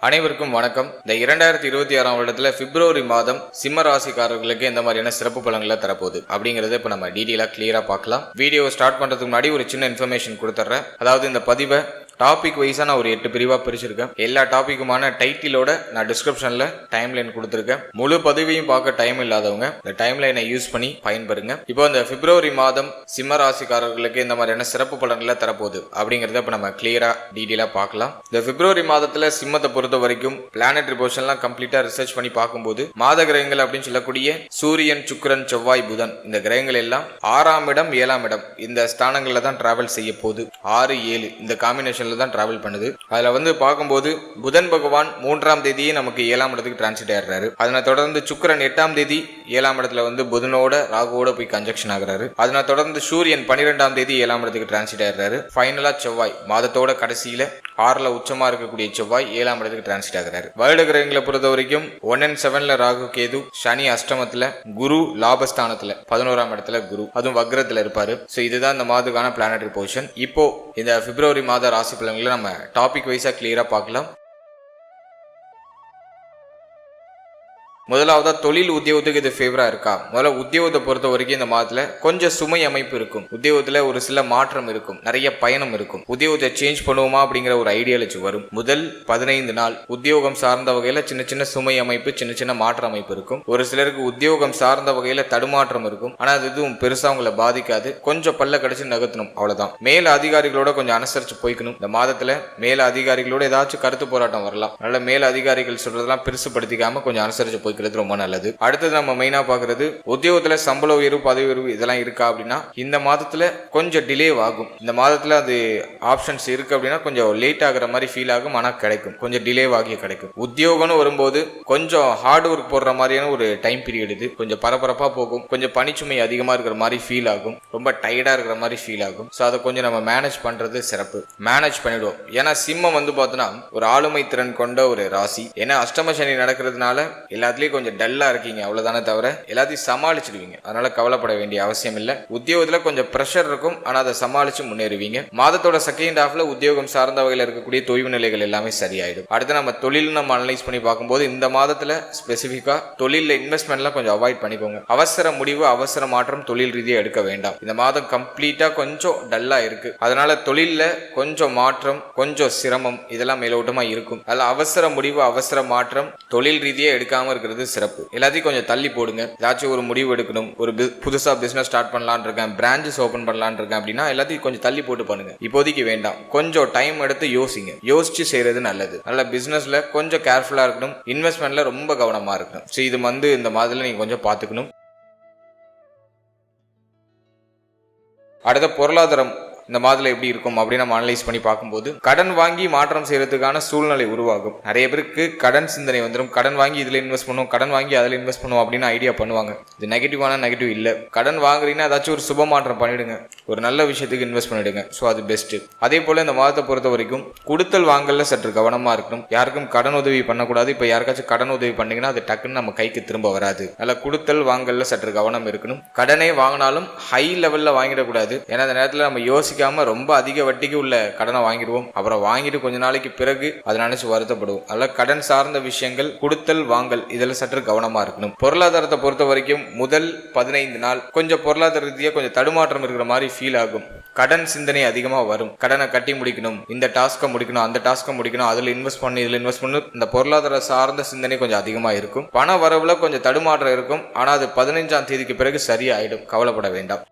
அனைவருக்கும் வணக்கம். இந்த 2026 வருடத்துல பிப்ரவரி மாதம் சிம்ம ராசிக்காரர்களுக்கு எந்த மாதிரியான சிறப்பு பலன்களை தரப்போகுது அப்படிங்கறத இப்ப நம்ம டீடைலா கிளியரா பார்க்கலாம். வீடியோ ஸ்டார்ட் பண்றதுக்கு முன்னாடி ஒரு சின்ன இன்ஃபர்மேஷன் கொடுத்துறேன். அதாவது இந்த பதிவை டாபிக் வைஸா நான் ஒரு 8 பிரிவா பிரிச்சிருக்கேன். எல்லா டாபிக்குமான டைட்டிலோட நான் டிஸ்கிரிப்ஷன்ல டைம்லைன் கொடுத்துருக்கேன். முழு பதிவையும் பார்க்க டைம் இல்லாதவங்க இந்த டைம்லைனை யூஸ் பண்ணி பயன்பெறுங்க. இப்போ இந்த பிப்ரவரி மாதம் சிம்ம ராசிக்காரர்களுக்கு இந்த மாதிரியான சிறப்பு பலன்களை தரப்போகுது அப்படிங்கறத இப்ப நம்ம கிளியரா டீடைலா பார்க்கலாம். இந்த பிப்ரவரி மாதத்துல சிம்மத்தை பொறுத்த வரைக்கும் பிளானட் ரிப்போர்ஷன்லாம் கம்ப்ளீட்டா ரிசர்ச் பண்ணி பார்க்கும்போது மாத கிரகங்கள் அப்படின்னு சொல்லக்கூடிய சூரியன், சுக்கிரன், செவ்வாய், புதன் இந்த கிரகங்கள் எல்லாம் 6ஆம் இடம் 7ஆம் இடம் இந்த ஸ்தானங்கள்ல தான் டிராவல் செய்ய போகுது. 6, 7 இந்த காம்பினேஷன் தான் டிராவல் பண்ணுது. அதுல பார்க்கும்போது புதன் பகவான் 3ஆம் தேதியே நமக்கு 7ஆம் இடத்துக்கு டிரான்சிட் ஆகிறாரு. அதனை தொடர்ந்து சுக்கிரன் 8ஆம் தேதி 7ஆம் இடத்துல புதனோட ராகுவோட போய் கன்ஜெக்ஷன் ஆகிறாரு. அதனை தொடர்ந்து சூரியன் 12ஆம் தேதி 7ஆம் இடத்துக்கு டிரான்சிட் ஆகிறாரு. ஃபைனலா செவ்வாய் மாதத்தோட கடைசியில 6ல உச்சமா இருக்கக்கூடிய செவ்வாய் 7ஆம் இடத்துக்கு டிரான்சிட் ஆகிறாரு. வருட கிரகங்களை பொறுத்த வரைக்கும் 1 and 7ல ராகு கேது, சனி அஷ்டமத்துல, குரு லாபஸ்தானத்துல 11ஆம் இடத்துல குரு அதுவும் வக்ரத்துல இருப்பாரு. சோ இதுதான் இந்த மாதத்துக்கான பிளானட்டரி பொசிஷன். இப்போ இந்த பிப்ரவரி மாத ராசி பலன்களை நம்ம டாபிக் வைஸா கிளியரா பார்க்கலாம். முதலாவதா தொழில் உத்தியோகத்துக்கு இது ஃபேவரா இருக்கா? முதல்ல உத்தியோகத்தை பொறுத்த வரைக்கும் இந்த மாதத்துல கொஞ்சம் சுமை அமைப்பு இருக்கும். உத்தியோகத்துல ஒரு சில மாற்றம் இருக்கும், நிறைய பயணம் இருக்கும். உத்தியோகத்தை சேஞ்ச் பண்ணுவோமா அப்படிங்கிற ஒரு ஐடியாலஜி வரும். முதல் 15 நாள் உத்தியோகம் சார்ந்த வகையில சின்ன சின்ன சுமை அமைப்பு, சின்ன சின்ன மாற்ற அமைப்பு இருக்கும். ஒரு சிலருக்கு உத்தியோகம் சார்ந்த வகையில தடுமாற்றம் இருக்கும். ஆனா அது எதுவும் பெருசா உங்களை பாதிக்காது. கொஞ்சம் பல்ல கடிச்சு நகர்த்தணும், அவ்வளவுதான். மேல அதிகாரிகளோட கொஞ்சம் அனுசரிச்சு போய்க்கணும். இந்த மாதத்துல மேல அதிகாரிகளோட ஏதாச்சும் கருத்து போராட்டம் வரலாம். அதனால மேல அதிகாரிகள் சொல்றதெல்லாம் பெருசுபடுத்திக்காம கொஞ்சம் அனுசரிச்சு போய்க்கிறது ரொம்ப நல்லது. அடுத்தது நம்ம மெயினா பாக்குறது உத்தியோகத்துல சம்பள உயர்வு, பதவி உயர்வு இதெல்லாம் இருக்கா அப்படின்னா இந்த மாதத்துல கொஞ்சம் டிலே ஆகும். இந்த மாதத்துல அது ஆப்ஷன்ஸ் இருக்கு அப்படின்னா கொஞ்சம் லேட் ஆகுற மாதிரி ஃபீல் ஆகும். ஆனா கிடைக்கும், கொஞ்சம் டிலே ஆகி கிடைக்கும். உத்தியோகம்னு வரும்போது கொஞ்சம் ஹார்ட் ஒர்க் போடுற மாதிரியான ஒரு டைம் பீரியட் இது. கொஞ்சம் பரபரப்பா போகும், கொஞ்சம் பணிச்சுமை அதிகமா இருக்கிற மாதிரி ஃபீல் ஆகும், ரொம்ப டயர்டா இருக்கிற மாதிரி ஃபீல் ஆகும். ஸோ அதை கொஞ்சம் நம்ம மேனேஜ் பண்றது சிறப்பு. மேனேஜ் பண்ணிடுவோம். ஏன்னா சிம்மம் பார்த்தோன்னா ஒரு ஆளுமை திறன் கொண்ட ஒரு ராசி. ஏன்னா அஷ்டம சனி நடக்கிறதுனால எல்லாத்துலயும் கொஞ்சம் டல்லா இருக்கீங்க, அவ்வளவுதானே தவிர எல்லாத்தையும் சமாளிச்சிடுவீங்க. அதனால கவலைப்பட வேண்டிய அவசியம் இல்லை. உத்தியோகத்துல கொஞ்சம் பிரஷர் இருக்கும், ஆனா அதை சமாளிச்சு முன்னேறுவீங்க. மாதத்தோட செகண்ட் ஹாஃப்ல உத்தியோகம் சார்ந்த வகையில் இருக்கக்கூடிய தொய்வு நிலைகள் எல்லாமே சரியாயிடும். அடுத்து நம்ம தொழில் நம்ம அனலைஸ் பண்ணி பார்க்கும்போது இந்த மாதத்துல ஸ்பெசிபிக்கா தொழில இன்வெஸ்ட்மெண்ட்லாம் கொஞ்சம் அவாய்ட் பண்ணிக்கோங்க. அவசர முடிவு, அவசர மாற்றம் தொழில் ரீதியாக எடுக்க வேண்டாம். இந்த மாதம் கம்ப்ளீட்டா கொஞ்சம் டல்லா இருக்கு. அதனால தொழில கொஞ்சம் மாற்றம், கொஞ்சம் சிரமம் இதெல்லாம் மேலோட்டமா இருக்கும். அதில் அவசர முடிவு, அவசர மாற்றம் தொழில் ரீதியாக எடுக்காம இருக்கிறது சிறப்பு. எல்லாத்தையும் கொஞ்சம் தள்ளி போடுங்க. ஏதாச்சும் ஒரு முடிவு எடுக்கணும், ஒரு புதுசா பிசினஸ் ஸ்டார்ட் பண்ணலான்னு இருக்கேன், பிரான்ச்சஸ் ஓபன் பண்ணலான்னு இருக்கேன் அப்படின்னா எல்லாத்தையும் கொஞ்சம் தள்ளி போட்டு பண்ணுங்க. இப்போதைக்கு வேண்டாம், கொஞ்சம் டைம் எடுத்து யோசிங்க. யோசிச்சு செய்யறது நல்லது. நல்ல பிசினஸ்ல கொஞ்சம் கேர்ஃபுல்லா இருக்கணும், இன்வெஸ்ட்மெண்ட்ல ரொம்ப கவனமா இருக்கணும். ஸோ இது இந்த மாதிரில நீங்க கொஞ்சம் பார்த்துக்கணும். அடுத்த பொருளாதாரம் இந்த மாதத்துல எப்படி இருக்கும் அப்படின்னு நம்ம அனலைஸ் பண்ணி பார்க்கும்போது கடன் வாங்கி மாற்றம் செய்யறதுக்கான சூழ்நிலை உருவாகும். நிறைய பேருக்கு கடன் சிந்தனை வந்துடும். கடன் வாங்கி இதுல இன்வெஸ்ட் பண்ணுவோம், கடன் வாங்கி அதுல இன்வெஸ்ட் பண்ணுவோம் அப்படின்னு ஐடியா பண்ணுவாங்க. இது நெகட்டிவான நெகட்டிவ் இல்ல. கடன் வாங்குறீங்கன்னா ஏதாச்சும் ஒரு சுப மாற்றம் பண்ணிடுங்க, ஒரு நல்ல விஷயத்துக்கு இன்வெஸ்ட் பண்ணிடுங்க. ஸோ அது பெஸ்ட். அதே போல இந்த மாதத்தை பொறுத்த வரைக்கும் கொடுத்தல் வாங்கல சற்று கவனமா இருக்கணும். யாருக்கும் கடன் உதவி பண்ணக்கூடாது. இப்ப யாருக்காச்சும் கடன் உதவி பண்ணீங்கன்னா அது டக்குன்னு நம்ம கைக்கு திரும்ப வராது. அதனால கொடுத்தல் வாங்கல சற்று கவனம் இருக்கணும். கடனை வாங்கினாலும் ஹை லெவல்ல வாங்கிடக்கூடாது. ஏன்னா அந்த நேரத்தில் நம்ம யோசிக்க ரொம்ப அதிக வட்டிக்கு உள்ள கடனை வாங்கிடுவோம். அப்புறம் வாங்கிட்டு கொஞ்ச நாளைக்கு பிறகு அதை நினைச்சு வருத்தப்படுவோம். அதனால கடன் சார்ந்த விஷயங்கள், கொடுத்தல் வாங்கல் இதில் சற்று கவனமா இருக்கணும். பொருளாதாரத்தை பொறுத்த வரைக்கும் முதல் 15 நாள் கொஞ்சம் பொருளாதார ரீதியாக கொஞ்சம் தடுமாற்றம் இருக்கிற மாதிரி ஃபீல் ஆகும். கடன் சிந்தனை அதிகமாக வரும். கடனை கட்டி முடிக்கணும், இந்த டாஸ்கை முடிக்கணும், அந்த டாஸ்கை முடிக்கணும், அதில் இன்வெஸ்ட் பண்ணி இதில் இன்வெஸ்ட் பண்ணணும். இந்த பொருளாதார சார்ந்த சிந்தனை கொஞ்சம் அதிகமாக இருக்கும். பண வரவுல கொஞ்சம் தடுமாற்றம் இருக்கும். ஆனால் அது 15ஆம் தேதிக்கு பிறகு சரியாயிடும். கவலைப்பட வேண்டாம்.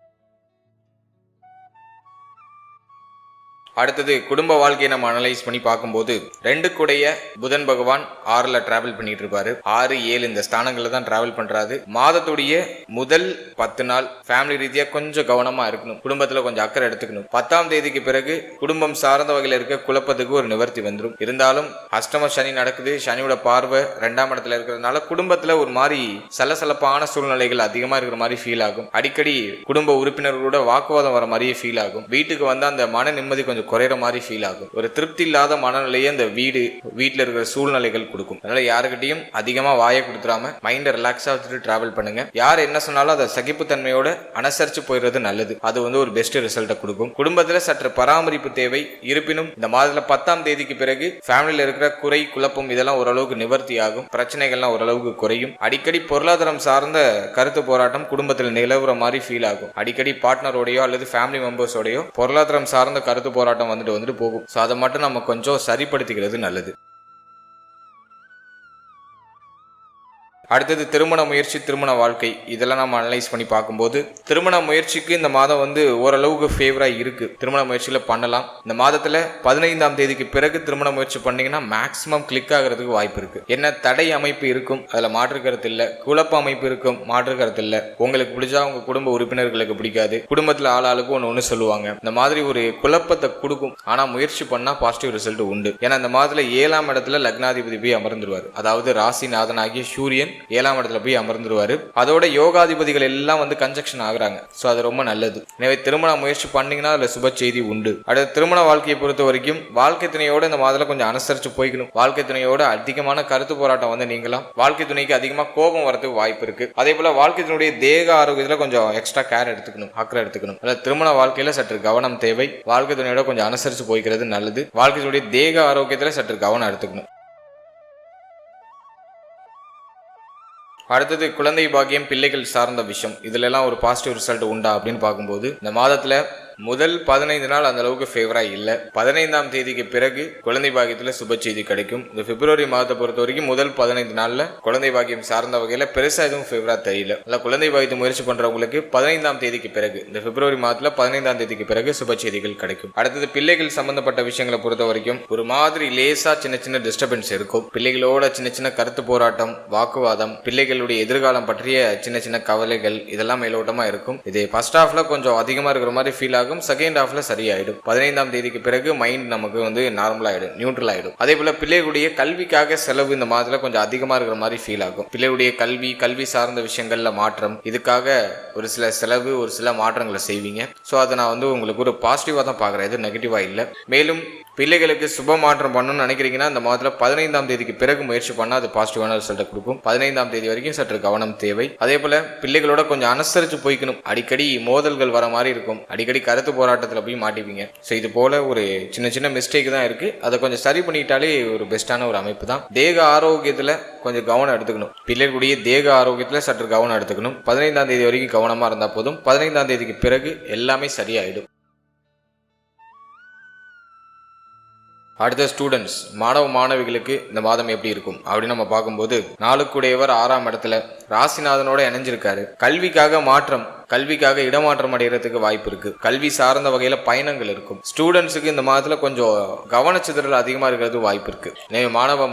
அடுத்தது குடும்ப வாழ்க்கையை நம்ம அனலைஸ் பண்ணி பார்க்கும்போது 2 கூடைய புதன் பகவான் 6ல டிராவல் பண்ணிட்டு இருப்பாரு. 6, 7 இந்த ஸ்தானங்கள்ல தான் டிராவல் பண்றாரு. மாதத்துடைய முதல் 10 நாள் ஃபேமிலி ரீதியா கொஞ்சம் கவனமா இருக்கணும். குடும்பத்துல கொஞ்சம் அக்கறை எடுத்துக்கணும். 10ஆம் தேதிக்கு பிறகு குடும்பம் சார்ந்த வகையில இருக்க குழப்பத்துக்கு ஒரு நிவர்த்தி வந்துடும். இருந்தாலும் அஷ்டம சனி நடக்குது. சனியோட பார்வை 2ஆம் இடத்துல இருக்கிறதுனால குடும்பத்துல ஒரு மாதிரி சலசலப்பான சூழ்நிலைகள் அதிகமா இருக்கிற மாதிரி ஃபீல் ஆகும். அடிக்கடி குடும்ப உறுப்பினர்களோட வாக்குவாதம் வர மாதிரியே ஃபீல் ஆகும். வீட்டுக்கு வந்து அந்த மன நிம்மதி கொஞ்சம் குறையிற மாதிரி ஃபீல் ஆகும். ஒரு திருப்தி இல்லாத மனநிலையை அந்த வீட்டில் இருக்கிற சூழ்நிலைகள் கொடுக்கும். அதனால யாருக்கிட்டையும் அதிகமாக வாயை கொடுத்துடாம மைண்டை ரிலாக்ஸாக வச்சுட்டு டிராவல் பண்ணுங்க. யார் என்ன சொன்னாலும் அதை சகிப்புத்தன்மையோட அனுசரிச்சு போயிடுறது நல்லது. அது ஒரு பெஸ்ட் ரிசல்ட்டை கொடுக்கும். குடும்பத்தில் சற்று பராமரிப்பு தேவை. இருப்பினும் இந்த மாதத்துல 10ஆம் தேதிக்கு பிறகு ஃபேமிலியில் இருக்கிற குறை குழப்பம் இதெல்லாம் ஓரளவுக்கு நிவர்த்தி ஆகும். பிரச்சனைகள்லாம் ஓரளவுக்கு குறையும். அடிக்கடி பொருளாதாரம் சார்ந்த கருத்து போராட்டம் குடும்பத்தில் நிலவுற மாதிரி ஃபீல் ஆகும். அடிக்கடி பார்ட்னரோடையோ அல்லது ஃபேமிலி மெம்பர்ஸோடையோ பொருளாதாரம் சார்ந்த கருத்து போராட்டம் வந்துட்டு போகும். ஸோ அதை மட்டும் நம்ம கொஞ்சம் சரிப்படுத்திக்கிறது நல்லது. அடுத்தது திருமண முயற்சி, திருமண வாழ்க்கை, இதெல்லாம் நம்ம அனலைஸ் பண்ணி பார்க்கும்போது திருமண முயற்சிக்கு இந்த மாதம் ஓரளவுக்கு ஃபேவராக இருக்கு. திருமண முயற்சியில் பண்ணலாம். இந்த மாதத்தில் 15ஆம் தேதிக்கு பிறகு திருமண முயற்சி பண்ணீங்கன்னா மேக்ஸிமம் கிளிக் ஆகிறதுக்கு வாய்ப்பு இருக்கு. என்ன தடை அமைப்பு இருக்கும், அதில் மாற்று கருத்து இல்லை. குழப்ப அமைப்பு இருக்கும், மாற்று கருத்து இல்லை. உங்களுக்கு பிடிச்சா உங்க குடும்ப உறுப்பினர்களுக்கு பிடிக்காது. குடும்பத்தில் ஆளாளுக்கு ஒன்று சொல்லுவாங்க. இந்த மாதிரி ஒரு குழப்பத்தை கொடுக்கும். ஆனால் முயற்சி பண்ணால் பாசிட்டிவ் ரிசல்ட் உண்டு. ஏன்னா இந்த மாதத்தில் 7ஆம் இடத்துல லக்னாதிபதி போய் அமர்ந்துருவார். அதாவது ராசிநாதனாகிய சூரியன் 7ஆம் இடத்துல போய் அமர்ந்துருவாரு. அதோட யோகாதிபதிகள் எல்லாம் கன்ஜெக்ஷன் ஆகுறாங்க. ஸோ அது ரொம்ப நல்லது. எனவே திருமண முயற்சி பண்ணீங்கன்னா அதில் சுப செய்தி உண்டு. அடுத்த திருமண வாழ்க்கையை பொறுத்த வரைக்கும் வாழ்க்கை துணையோட இந்த மாதத்துல கொஞ்சம் அனுசரிச்சு போய்க்கணும். வாழ்க்கை துணையோட அதிகமான கருத்து போராட்டம் நீங்களாம். வாழ்க்கை துணைக்கு அதிகமாக கோபம் வரதுக்கு வாய்ப்பு இருக்கு. அதே போல வாழ்க்கை துணையுடைய தேக ஆரோக்கியத்தில் கொஞ்சம் எக்ஸ்ட்ரா கேர் எடுத்துக்கணும், அக்கறை எடுத்துக்கணும். அதாவது திருமண வாழ்க்கையில சற்று கவனம் தேவை. வாழ்க்கை துணையோட கொஞ்சம் அனுசரிச்சு போய்க்கிறது நல்லது. வாழ்க்கை துணையுடைய தேக ஆரோக்கியத்தில் சற்று கவனம் எடுத்துக்கணும். அடுத்தது குழந்தை பாக்கியம், பிள்ளைகள் சார்ந்த விஷயம். இதுல எல்லாம் ஒரு பாசிட்டிவ் ரிசல்ட் உண்டா அப்படின்னு பார்க்கும்போது இந்த மாதத்துல முதல் 15 நாள் அந்த அளவுக்கு ஃபேவரா இல்லை. 15ஆம் தேதிக்கு பிறகு குழந்தை பாக்கியத்தில் சுப செய்தி கிடைக்கும். இந்த பிப்ரவரி மாதத்தை பொறுத்த வரைக்கும் முதல் 15 நாள்ல குழந்தை பாக்கியம் சார்ந்த வகையில பெருசா எதுவும் ஃபேவரா தெரியல. இல்ல குழந்தை பாக்கியத்தை முயற்சி பண்றவங்களுக்கு 15ஆம் தேதிக்கு பிறகு, இந்த பிப்ரவரி மாதத்துல 15ஆம் தேதிக்கு பிறகு சுப செய்திகள் கிடைக்கும். அடுத்தது பிள்ளைகள் சம்பந்தப்பட்ட விஷயங்களை பொறுத்த வரைக்கும் ஒரு மாதிரி லேசா சின்ன சின்ன டிஸ்டர்பன்ஸ் இருக்கும். பிள்ளைகளோட சின்ன சின்ன கருத்து போராட்டம், வாக்குவாதம், பிள்ளைகளுடைய எதிர்காலம் பற்றிய சின்ன சின்ன கவலைகள் இதெல்லாம் மேலோட்டமா இருக்கும். இது ஃபர்ஸ்ட் ஹாஃப்ல கொஞ்சம் அதிகமா இருக்கிற மாதிரி ஃபீல் ஆகும். செகண்ட் ஹாஃப்ல சரியாயிடும். 15ஆம் தேதிக்கு பிறகு மைண்ட் நமக்கு நார்மல் ஆயிடும், நியூட்ரல் ஆயிடும். அதே போல பிள்ளைகளுடைய கல்விக்காக செலவு இந்த மாதத்துல கொஞ்சம் அதிகமா இருக்கிற மாதிரி ஃபீல் ஆகும். பிள்ளைகளுடைய கல்வி சார்ந்த விஷயங்கள்ல மாற்றம், இதுக்காக ஒரு சில செலவு, ஒரு சில மாற்றங்களை செய்வீங்க. ஸோ அதை நான் உங்களுக்கு ஒரு பாசிட்டிவா தான் பாக்குறேன், இது நெகட்டிவா இல்லை. மேலும் பிள்ளைகளுக்கு சுப மாற்றம் பண்ணணும்னு நினைக்கிறீங்கன்னா இந்த மாதத்துல 15ஆம் தேதிக்கு பிறகு முயற்சி பண்ணா அது பாசிட்டிவான ரிசல்ட்டை கொடுக்கும். 15ஆம் தேதி வரைக்கும் சற்று கவனம் தேவை. அதே போல பிள்ளைகளோட கொஞ்சம் அனுசரிச்சு போய்க்கணும். அடிக்கடி மோதல்கள் வர மாதிரி இருக்கும். அடிக்கடி கருத்து போராட்டத்தில் போய் மாட்டிப்பீங்க. ஸோ இது போல ஒரு சின்ன சின்ன மிஸ்டேக் தான் இருக்கு. அதை கொஞ்சம் சரி பண்ணிட்டாலே ஒரு பெஸ்டான ஒரு அமைப்பு தான். தேக ஆரோக்கியத்தில் கொஞ்சம் கவனம் எடுத்துக்கணும். பிள்ளைகளுடைய தேக ஆரோக்கியத்தில் சற்று கவனம் எடுத்துக்கணும். 15ஆம் தேதி வரைக்கும் கவனமா இருந்தால் போதும். 15ஆம் தேதிக்கு பிறகு எல்லாமே சரியாயிடும். அடுத்த ஸ்டூடெண்ட்ஸ், மாணவிகளுக்கு இந்த மாதம் எப்படி இருக்கும் அப்படின்னு நம்ம பார்க்கும்போது 4க்குடையவர் 6ஆம் இடத்துல ராசிநாதனோட இணைஞ்சிருக்காரு. கல்விக்காக மாற்றம், கல்விக்காக இடமாற்றம் அடைகிறதுக்கு வாய்ப்பு இருக்கு. கல்வி சார்ந்த வகையில பயணங்கள் இருக்கும். ஸ்டூடெண்ட்ஸுக்கு இந்த மாதத்துல கொஞ்சம் கவனச்சிதறல் அதிகமா இருக்கிறது வாய்ப்பு இருக்கு.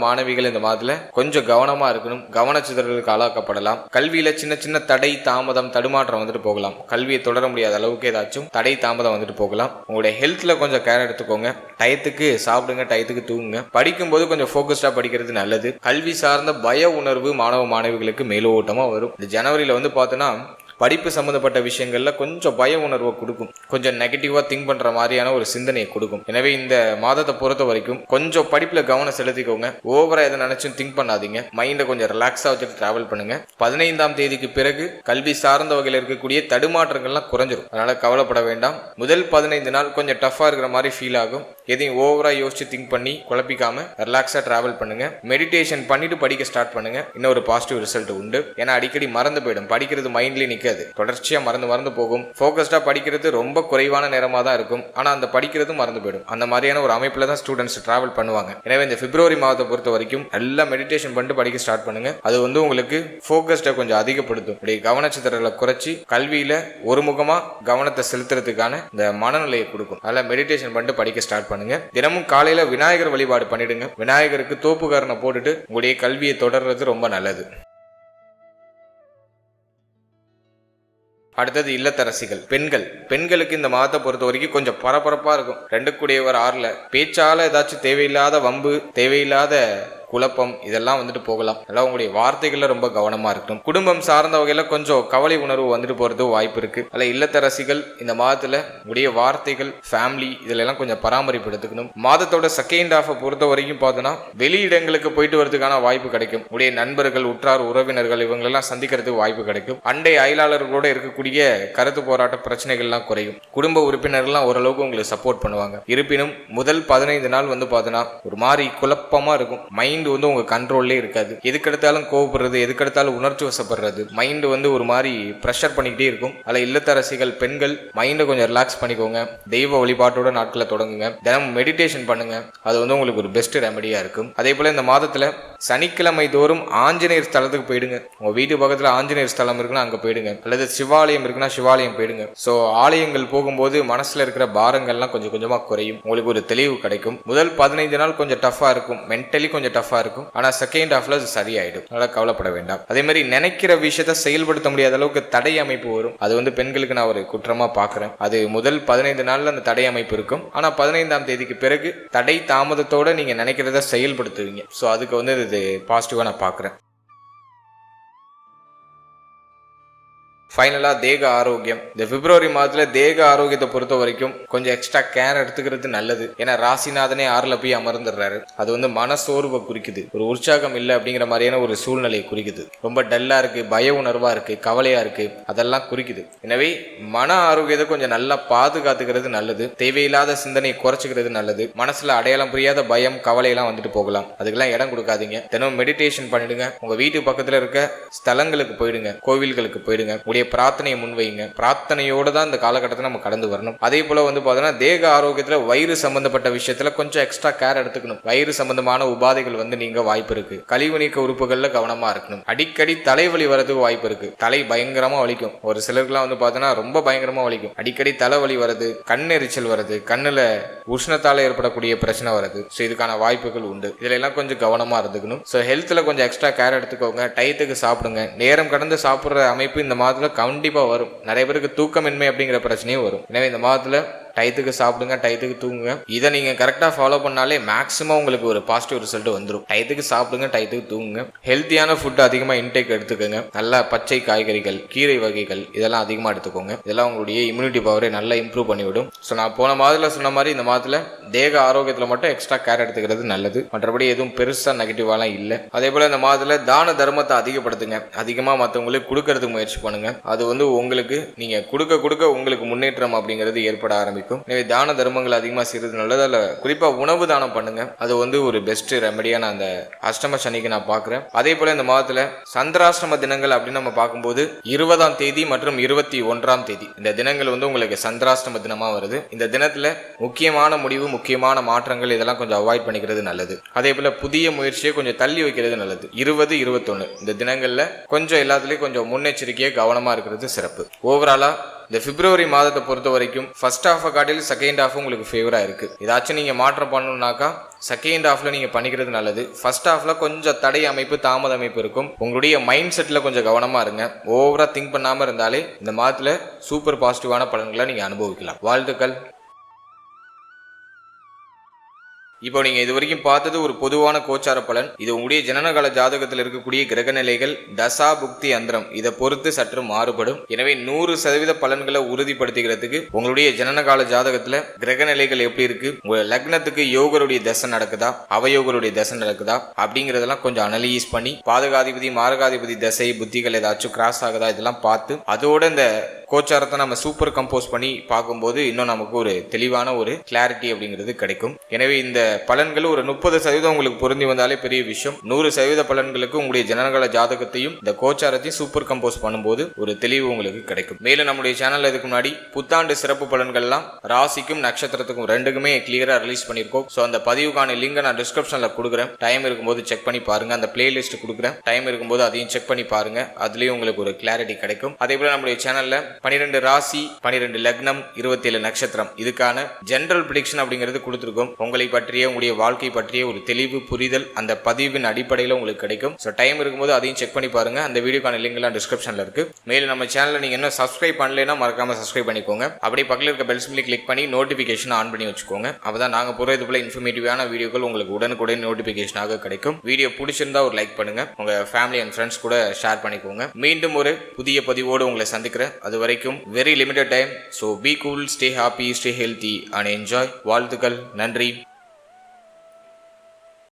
மாணவிகள் இந்த மாதத்துல கொஞ்சம் கவனமா இருக்கணும். கவனச்சிதறலுக்கு ஆளாக்கப்படலாம். கல்வியில சின்ன சின்ன தடை, தாமதம், தடுமாற்றம் போகலாம். கல்வியை தொடர முடியாத அளவுக்கு ஏதாச்சும் தடை, தாமதம் போகலாம். உங்களுடைய ஹெல்த்ல கொஞ்சம் கேர் எடுத்துக்கோங்க. டயத்துக்கு சாப்பிடுங்க, டயத்துக்கு தூங்குங்க. படிக்கும்போது கொஞ்சம் ஃபோக்கஸ்டா படிக்கிறது நல்லது. கல்வி சார்ந்த பய உணர்வு மாணவிகளுக்கு மேலோட்டமா வரும். இந்த ஜனவரியில பார்த்தோன்னா படிப்பு சம்பந்தப்பட்ட விஷயங்கள்ல கொஞ்சம் பய உணர்வை கொடுக்கும். கொஞ்சம் நெகட்டிவா திங்க் பண்ற மாதிரியான ஒரு சிந்தனையை கொடுக்கும். எனவே இந்த மாதத்தை பொறுத்த வரைக்கும் கொஞ்சம் படிப்புல கவனம் செலுத்திக்கோங்க. ஓவரா எதை நினைச்சும் திங்க் பண்ணாதீங்க. மைண்டை கொஞ்சம் ரிலாக்ஸா வச்சுட்டு டிராவல் பண்ணுங்க. 15ஆம் தேதிக்கு பிறகு கல்வி சார்ந்த வகையில் இருக்கக்கூடிய தடுமாற்றங்கள்லாம் குறைஞ்சிரும். அதனால கவலைப்பட வேண்டாம். முதல் 15 நாள் கொஞ்சம் டஃபா இருக்கிற மாதிரி ஃபீல் ஆகும். எதையும் ஓவரா யோசிச்சு திங்க் பண்ணி குழப்பிக்காம ரிலாக்ஸா டிராவல் பண்ணுங்க. மெடிடேஷன் பண்ணிட்டு படிக்க ஸ்டார்ட் பண்ணுங்க. இன்னும் ஒரு பாசிட்டிவ் ரிசல்ட் உண்டு. ஏன்னா அடிக்கடி மறந்து போயிடும். படிக்கிறது மைண்ட்லயே நிக்காது, தொடர்ச்சியா மறந்து போகும். ஃபோக்கஸ்டா படிக்கிறது ரொம்ப குறைவான நேரமா தான் இருக்கும். ஆனா அந்த படிக்கிறது மறந்து போயிடும். அந்த மாதிரியான ஒரு அமைப்புல தான் ஸ்டூடெண்ட்ஸ் டிராவல் பண்ணுவாங்க. எனவே இந்த பிப்ரவரி மாதத்தை பொறுத்த வரைக்கும் நல்லா மெடிடேஷன் பண்ணிட்டு படிக்க ஸ்டார்ட் பண்ணுங்க. அது உங்களுக்கு ஃபோக்கஸ்டை கொஞ்சம் அதிகப்படுத்தும். கவனச்சிதறலை குறைச்சி கல்வியில ஒருமுகமா கவனத்தை செலுத்துறதுக்கான இந்த மனநிலையை கொடுக்கும். அதனால மெடிடேஷன் பண்ணிட்டு படிக்க ஸ்டார்ட் பண்ணுங்க. தினமும் காலையில விநாயகர் வழிபாடு பண்ணிடுங்க. விநாயகருக்கு தோப்புக்காரனை போட்டுட்டு உங்களுடைய கல்வியை தொடர்றது ரொம்ப நல்லது. அடுத்தது இல்லத்தரசிகள், பெண்களுக்கு இந்த மாதத்தை பொறுத்த வரைக்கும் கொஞ்சம் பரபரப்பா இருக்கும். 2க்குடையவர் 6ல பேச்சால ஏதாச்சும் தேவையில்லாத வம்பு, தேவையில்லாத குழப்பம் இதெல்லாம் வந்துட்டு போகலாம். அதெல்லாம் உங்களுடைய வார்த்தைகள்ல ரொம்ப கவனமா இருக்கணும். குடும்பம் சார்ந்த வகையில கொஞ்சம் கவலை உணர்வு வந்துட்டு போறது வாய்ப்பு இருக்கு. அல்ல இல்லத்தரசிகள் இந்த மாதத்துல உடைய வார்த்தைகள் ஃபேமிலி இதுல எல்லாம் கொஞ்சம் பராமரிப்பு எடுத்துக்கணும். மாதத்தோட செகண்ட் ஹாஃபை பொறுத்த வரைக்கும் பார்த்தோன்னா வெளியிடங்களுக்கு போயிட்டு வரதுக்கான வாய்ப்பு கிடைக்கும். உடைய நண்பர்கள் உற்றார் உறவினர்கள் இவங்களெல்லாம் சந்திக்கிறதுக்கு வாய்ப்பு கிடைக்கும். அண்டை அயலாளர்களோட இருக்கக்கூடிய கருத்து போராட்ட பிரச்சனைகள்லாம் குறையும். குடும்ப உறுப்பினர்கள்லாம் ஓரளவுக்கு உங்களுக்கு சப்போர்ட் பண்ணுவாங்க. இருப்பினும் முதல் 15 நாள் வந்து பார்த்தோன்னா ஒரு மாதிரி குழப்பமா இருக்கும். மைண்ட் வந்து உங்க கண்ட்ரோல்லே இருக்காது. எதுக்கெடுத்தாலும் கோவப்படுறது, எதுக்கெடுத்தாலும் உணர்ச்சி வசப்படுறது, மைண்ட் வந்து ஒரு மாதிரி ப்ரெஷர் பண்ணிக்கிட்டே இருக்கும். அதில் இல்லத்தரசிகள் பெண்கள் மைண்டை கொஞ்சம் ரிலாக்ஸ் பண்ணிக்கோங்க. தெய்வ வழிபாட்டோட நாட்களை தொடங்குங்க. தினமும் மெடிடேஷன் பண்ணுங்க. அது வந்து உங்களுக்கு ஒரு பெஸ்ட் ரெமடியா இருக்கும். அதே போல இந்த மாதத்துல சனிக்கிழமை தோறும் ஆஞ்சநேயர் ஸ்தலத்துக்கு போயிடுங்க. உங்க வீட்டு பக்கத்துல ஆஞ்சநேயர் ஸ்தலம் இருக்குன்னா அங்க போயிடுங்க. அல்லது சிவாலயம் இருக்குன்னா சிவாலயம் போயிடுங்க. ஸோ ஆலயங்கள் போகும்போது மனசுல இருக்கிற பாரங்கள்லாம் கொஞ்சம் கொஞ்சமா குறையும். உங்களுக்கு ஒரு தெளிவு கிடைக்கும். முதல் 15 நாள் கொஞ்சம் டஃபா இருக்கும். மென்டலி கொஞ்சம் டஃபா இருக்கும். ஆனா செகண்ட் ஹாஃப்ல அது சரியாயிடும். அதனால கவலைப்பட வேண்டாம். அதே மாதிரி நினைக்கிற விஷயத்த செயல்படுத்த முடியாத அளவுக்கு தடை அமைப்பு வரும். அது வந்து பெண்களுக்கு நான் ஒரு குற்றமா பாக்குறேன். அது முதல் 15 நாள்ல அந்த தடை அமைப்பு இருக்கும். ஆனா 15ஆம் தேதிக்கு பிறகு தடை தாமதத்தோட நீங்க நினைக்கிறத செயல்படுத்துவீங்க. ஸோ அதுக்கு வந்து இது பாசிட்டிவா நான் பாக்குறேன். ஃபைனலா தேக ஆரோக்கியம். இந்த பிப்ரவரி மாதத்துல தேக ஆரோக்கியத்தை பொறுத்த வரைக்கும் கொஞ்சம் எக்ஸ்ட்ரா கேர் எடுத்துக்கிறது நல்லது. ஏன்னா ராசிநாதனே 6ல போய் அமர்ந்துடுறாரு. அது வந்து மனசோர்வை குறிக்குது. ஒரு உற்சாகம் இல்லை அப்படிங்கிற மாதிரியான ஒரு சூழ்நிலையை குறிக்குது. ரொம்ப டல்லா இருக்கு, பய உணர்வா இருக்கு, கவலையா இருக்கு, அதெல்லாம் குறிக்குது. எனவே மன ஆரோக்கியத்தை கொஞ்சம் நல்லா பாதுகாத்துக்கிறது நல்லது. தேவையில்லாத சிந்தனையை குறைச்சிக்கிறது நல்லது. மனசுல அடையாளம் புரியாத பயம் கவலை எல்லாம் வந்துட்டு போகலாம். அதுக்கெல்லாம் இடம் கொடுக்காதீங்க. தினமும் மெடிடேஷன் பண்ணிடுங்க. உங்க வீட்டு பக்கத்துல இருக்க ஸ்தலங்களுக்கு போயிடுங்க, கோவில்களுக்கு போயிடுங்க. பிரார்த்தனையை முன்வைங்க. பிரார்த்தனையோட தான் இந்த காலகட்டத்தை நம்ம கடந்து வரணும். அதே போல வந்து பார்த்தோன்னா தேக ஆரோக்கியத்துல வயிறு சம்பந்தப்பட்ட விஷயத்துல கொஞ்சம் எக்ஸ்ட்ரா கேர் எடுத்துக்கணும். வயிறு சம்பந்தமான உபாதைகள் வந்து நீங்க வாய்ப்பு இருக்கு. கழிவு நீக்க உறுப்புகள்ல கவனமா இருக்கணும். அடிக்கடி தலைவலி வரதுக்கு வாய்ப்பு இருக்கு. தலை பயங்கரமா வலிக்கும். ஒரு சிலருக்குலாம் வந்து பார்த்தோன்னா ரொம்ப பயங்கரமா வலிக்கும். அடிக்கடி தலைவலி வருது, கண்ணெரிச்சல் வருது, கண்ணுல உஷ்ணத்தால ஏற்படக்கூடிய பிரச்சனை வருது. ஸோ இதுக்கான வாய்ப்புகள் உண்டு. இதுல எல்லாம் கொஞ்சம் கவனமா இருந்துக்கணும். ஸோ ஹெல்த்ல கொஞ்சம் எக்ஸ்ட்ரா கேர் எடுத்துக்கோங்க. டயத்துக்கு சாப்பிடுங்க. நேரம் கடந்து சாப்பிடுற அமைப்பு இந்த மாதத்துல கண்டிப்பா வரும். நிறைய பேருக்கு தூக்கமின்மை அப்படிங்கிற பிரச்சனையும் வரும். எனவே இந்த மாதத்துல டயத்துக்கு சாப்பிடுங்க, டயத்துக்கு தூங்குங்க. இதை நீங்க கரெக்டா ஃபாலோ பண்ணாலே மேக்ஸிமம் உங்களுக்கு ஒரு பாசிட்டிவ் ரிசல்ட் வந்துடும். டயத்துக்கு சாப்பிடுங்க, டயத்துக்கு தூங்குங்க. ஹெல்த்தியான ஃபுட் அதிகமா இன்டேக் எடுத்துக்கோங்க. நல்ல பச்சை காய்கறிகள், கீரை வகைகள் இதெல்லாம் அதிகமா எடுத்துக்கோங்க. இதெல்லாம் உங்களுடைய இம்யூனிட்டி பவரை நல்லா இம்ப்ரூவ் பண்ணிவிடும். ஸோ நான் போன மாதத்துல சொன்ன மாதிரி இந்த மாதத்துல தேக ஆரோக்கியத்துல மட்டும் எக்ஸ்ட்ரா கேர் எடுத்துக்கிறது நல்லது. மற்றபடி எதுவும் பெருசா நெகட்டிவாலாம் இல்லை. அதே போல இந்த மாதத்துல தான தர்மத்தை அதிகப்படுத்துங்க. அதிகமா மற்றவங்களுக்கு கொடுக்கறதுக்கு முயற்சி பண்ணுங்க. அது வந்து உங்களுக்கு நீங்க கொடுக்க கொடுக்க உங்களுக்கு முன்னேற்றம் அப்படிங்கிறது ஏற்பட ஆரம்பிக்கும். எனவே தான தர்மங்கள் அதிகமா செய்யறது நல்லது. அதுல குறிப்பா உணவு தானம் பண்ணுங்க. அது வந்து ஒரு பெஸ்ட் ரெமடியா நான் அந்த அஷ்டம சனிக்கு நான் பாக்குறேன். அதே போல இந்த மாதத்துல சந்திராஷ்டம தினங்கள் அப்படின்னு நம்ம பார்க்கும்போது 20ஆம் தேதி மற்றும் 21ஆம் தேதி இந்த தினங்கள் வந்து உங்களுக்கு சந்திராஷ்டம தினமா வருது. இந்த தினத்துல முக்கியமான முடிவு, முக்கியமான மாற்றங்கள் இதெல்லாம் கொஞ்சம் அவாய்ட் பண்ணிக்கிறது நல்லது. அதே போல புதிய முயற்சியை கொஞ்சம் தள்ளி வைக்கிறது நல்லது. 20, 21 இந்த தினங்கள்ல கொஞ்சம் எல்லாத்துலயும் கொஞ்சம் முன்னெச்சரிக்கையா கவனமா இருக்கிறது சிறப்பு. ஓவராலா இந்த பிப்ரவரி மாதத்தை பொறுத்த வரைக்கும் ஃபர்ஸ்ட் ஹாஃபை காட்டிலும் செகண்ட் ஹாஃப் உங்களுக்கு ஃபேவரா இருக்கு. ஏதாச்சும் நீங்க மாற்றம் பண்ணணும்னாக்கா செகண்ட் ஹாஃப்ல நீங்க பண்ணிக்கிறது நல்லது. ஃபர்ஸ்ட் ஹாஃப்ல கொஞ்சம் தடை அமைப்பு, தாமத அமைப்பு இருக்கும். உங்களுடைய மைண்ட் செட்ல கொஞ்சம் கவனமா இருங்க. ஓவரா திங்க் பண்ணாம இருந்தாலே இந்த மாதத்துல சூப்பர் பாசிட்டிவான பலன்களை நீங்க அனுபவிக்கலாம். வாழ்த்துக்கள். இப்போ நீங்க இது வரைக்கும் பார்த்தது ஒரு பொதுவான கோச்சார பலன். இது உங்களுடைய ஜனனகால ஜாதகத்தில் இருக்கக்கூடிய கிரக நிலைகள், தசா புக்தி அந்தரம் இதை பொறுத்து சற்று மாறுபடும். எனவே 100% பலன்களை உறுதிப்படுத்திக்கிறதுக்கு உங்களுடைய ஜனனகால ஜாதகத்துல கிரக நிலைகள் எப்படி இருக்கு, உங்க லக்னத்துக்கு யோகருடைய தசை நடக்குதா, அவயோகருடைய தசை நடக்குதா அப்படிங்கறதெல்லாம் கொஞ்சம் அனலைஸ் பண்ணி பாதகாதிபதி மாரகாதிபதி தசை புத்திகள் ஏதாச்சும் கிராஸ் ஆகுதா இதெல்லாம் பார்த்து அதோட இந்த கோச்சாரத்தை நம்ம சூப்பர் கம்போஸ் பண்ணி பார்க்கும்போது இன்னும் நமக்கு ஒரு தெளிவான ஒரு கிளாரிட்டி அப்படிங்கிறது கிடைக்கும். எனவே இந்த பலன்கள் ஒரு 30% உங்களுக்கு பொருந்தி வந்தாலே பெரிய விஷயம். 100% பலன்களுக்கு உங்களுடைய ஜனனகால ஜாதகத்தையும் இந்த கோச்சாரத்தையும் சூப்பர் கம்போஸ் பண்ணும்போது ஒரு தெளிவு உங்களுக்கு கிடைக்கும். மேலும் நம்முடைய சேனல்ல இதுக்கு முன்னாடி புத்தாண்டு சிறப்பு பலன்கள்லாம் ராசிக்கும் நட்சத்திரத்துக்கும் ரெண்டுக்குமே கிளியரா ரிலீஸ் பண்ணியிருக்கோம். ஸோ அந்த பதிவுக்கான லிங்கை நான் டிஸ்கிரிப்ஷன்ல கொடுக்குறேன். டைம் இருக்கும்போது செக் பண்ணி பாருங்க. அந்த பிளேலிஸ்ட் கொடுக்குறேன். டைம் இருக்கும்போது அதையும் செக் பண்ணி பாருங்க. அதுலயும் உங்களுக்கு ஒரு கிளாரிட்டி கிடைக்கும். அதே போல நம்முடைய சேனல்ல 12 ராசி, 12 லக்னம், 27 நட்சத்திரம், இதுக்கான ஜெனரல் ப்ரெடிக்ஷன் அப்படிங்கிறது கொடுத்துருக்கோம். உங்களை பற்றிய, உங்களுடைய வாழ்க்கை பற்றிய ஒரு தெளிவு புரிதல் அந்த பதிவின் அடிப்படையில் உங்களுக்கு கிடைக்கும். ஸோ டைம் இருக்கும்போது அதையும் செக் பண்ணி பாருங்க. அந்த வீடியோக்கான லிங்க் எல்லாம் டிஸ்கிரிப்ஷன்ல இருக்கு. மேலும் நம்ம சேனலை நீங்க என்ன சப்ஸ்கிரைப் பண்ணலைன்னா மறக்காம சப்ஸ்கிரைப் பண்ணிக்கோங்க. அப்படியே பக்கத்தில் இருக்க பெல் சிம்பிளை கிளிக் பண்ணி நோட்டிபிகேஷன் ஆன் பண்ணி வச்சுக்கோங்க. அப்பதான் நாங்க போற இது போல இன்ஃபர்மேட்டிவான வீடியோக்கள் உங்களுக்கு உடனுக்குடன் நோட்டிபிகேஷனாக கிடைக்கும். வீடியோ பிடிச்சிருந்தா ஒரு லைக் பண்ணுங்க. உங்க ஃபேமிலி அண்ட் ஃப்ரெண்ட்ஸ் கூட ஷேர் பண்ணிக்கோங்க. மீண்டும் ஒரு புதிய பதிவோடு உங்களை சந்திக்கிறேன். அது வரைக்கும் very limited time. So be cool, stay happy, stay healthy and enjoy. வாழ்த்துக்கள். நன்றி.